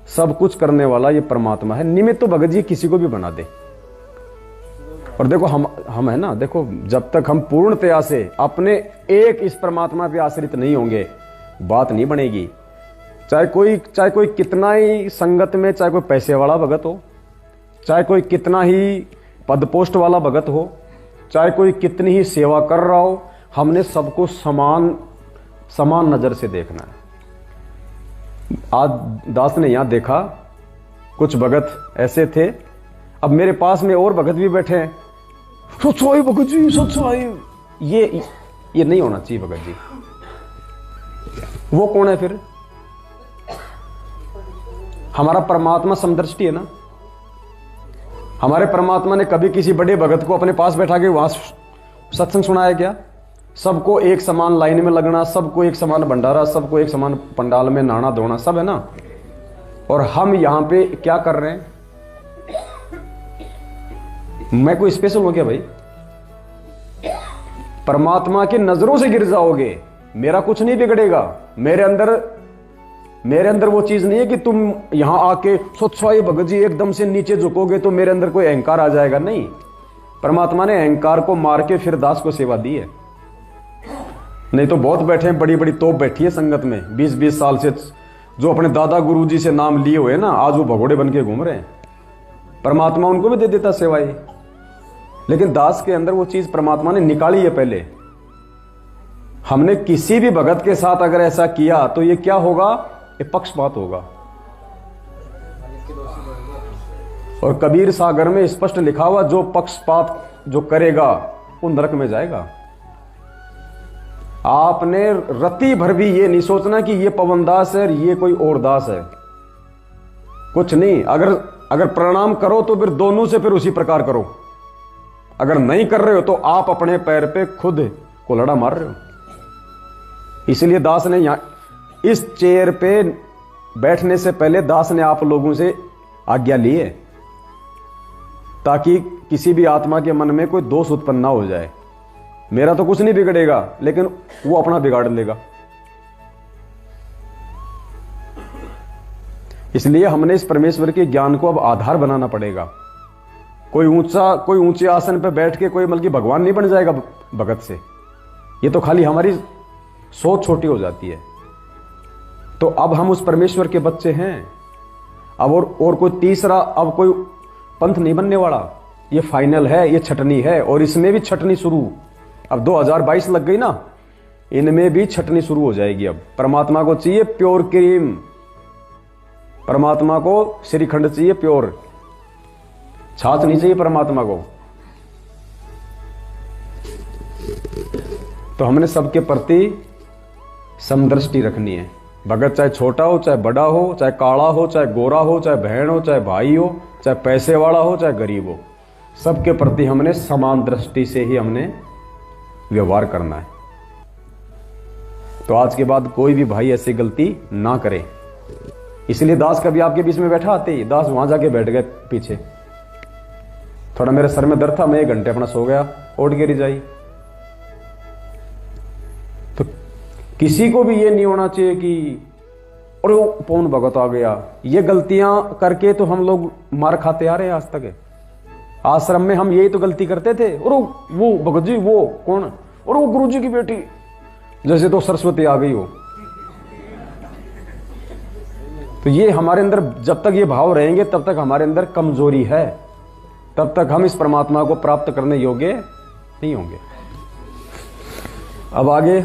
सब कुछ करने वाला ये परमात्मा है। निमित्त तो भगत जी किसी को भी बना दे। और देखो हम है ना, देखो जब तक हम पूर्णतया से अपने एक इस परमात्मा पे आश्रित नहीं होंगे, बात नहीं बनेगी। चाहे कोई कितना ही संगत में, चाहे कोई पैसे वाला भगत हो, चाहे कोई कितना ही पद पोस्ट वाला भगत हो, चाहे कोई कितनी ही सेवा कर रहा हो, हमने सबको समान नजर से देखना है। आज दास ने यहां देखा कुछ भगत ऐसे थे, अब मेरे पास में और भगत भी बैठे हैं, सच्चाई भगत जी सच्चाई, ये नहीं होना चाहिए भगत जी। वो कौन है फिर? हमारा परमात्मा समदृष्टि है ना। हमारे परमात्मा ने कभी किसी बड़े भगत को अपने पास बैठा के वहां सत्संग सुनाया क्या? सबको एक समान लाइन में लगना, सबको एक समान भंडारा, सबको एक समान पंडाल में नहाना धोना, सब है ना। और हम यहां पे क्या कर रहे हैं? मैं कोई स्पेशल हो गया भाई? परमात्मा की नजरों से गिर जाओगे, मेरा कुछ नहीं बिगड़ेगा। मेरे अंदर वो चीज नहीं है कि तुम यहां आके सच्चाई भगत जी एकदम से नीचे झुकोगे तो मेरे अंदर कोई अहंकार आ जाएगा। नहीं, परमात्मा ने अहंकार को मार के फिर दास को सेवा दी है। नहीं तो बहुत बैठे हैं, बड़ी बड़ी तोप बैठी है संगत में 20-20 साल से, जो अपने दादा गुरु जी से नाम लिए हुए ना, आज वो भगोड़े बन के घूम रहे हैं। परमात्मा उनको भी दे देता सेवाएं, लेकिन दास के अंदर वो चीज परमात्मा ने निकाली है पहले। हमने किसी भी भगत के साथ अगर ऐसा किया तो ये क्या होगा? ये पक्षपात होगा। और कबीर सागर में स्पष्ट लिखा हुआ, जो पक्षपात जो करेगा वो नरक में जाएगा। आपने रति भर भी ये नहीं सोचना कि ये पवन दास है और ये कोई और दास है, कुछ नहीं। अगर प्रणाम करो तो फिर दोनों से फिर उसी प्रकार करो। अगर नहीं कर रहे हो तो आप अपने पैर पे खुद कुल्हाड़ा मार रहे हो। इसलिए दास ने यहां इस चेयर पे बैठने से पहले दास ने आप लोगों से आज्ञा ली है, ताकि किसी भी आत्मा के मन में कोई दोष उत्पन्न ना हो जाए। मेरा तो कुछ नहीं बिगड़ेगा, लेकिन वो अपना बिगाड़ लेगा। इसलिए हमने इस परमेश्वर के ज्ञान को अब आधार बनाना पड़ेगा। कोई ऊंचे आसन पर बैठ के कोई बल्कि भगवान नहीं बन जाएगा भगत से। ये तो खाली हमारी सोच छोटी हो जाती है। तो अब हम उस परमेश्वर के बच्चे हैं। अब और कोई तीसरा, अब कोई पंथ नहीं बनने वाला। ये फाइनल है, ये छटनी है। और इसमें भी छटनी शुरू, अब 2022 लग गई ना, इनमें भी छटनी शुरू हो जाएगी। अब परमात्मा को चाहिए प्योर क्रीम, परमात्मा को श्रीखंड चाहिए प्योर, छाछ नहीं चाहिए परमात्मा को। तो हमने सबके प्रति समदृष्टि रखनी है। भगत चाहे छोटा हो, चाहे बड़ा हो, चाहे काला हो, चाहे गोरा हो, चाहे बहन हो, चाहे भाई हो, चाहे पैसे वाला हो, चाहे गरीब हो, सबके प्रति हमने समान दृष्टि से ही हमने व्यवहार करना है। तो आज के बाद कोई भी भाई ऐसी गलती ना करे। इसलिए दास कभी आपके बीच में बैठा, आते ही दास वहां जाके बैठ गए पीछे। थोड़ा मेरे सर में दर्द था, मैं 1 घंटे अपना सो गया, उठ के रिजाई। तो किसी को भी ये नहीं होना चाहिए कि और वो पौन भगत आ गया। ये गलतियां करके तो हम लोग मार खाते आ रहे हैं आज तक। आश्रम में हम यही तो गलती करते थे। और वो भगत जी वो कौन, और वो गुरु जी की बेटी, जैसे तो सरस्वती आ गई हो। तो ये हमारे अंदर जब तक ये भाव रहेंगे तब तक हमारे अंदर कमजोरी है, तब तक हम इस परमात्मा को प्राप्त करने योग्य नहीं होंगे। अब आगे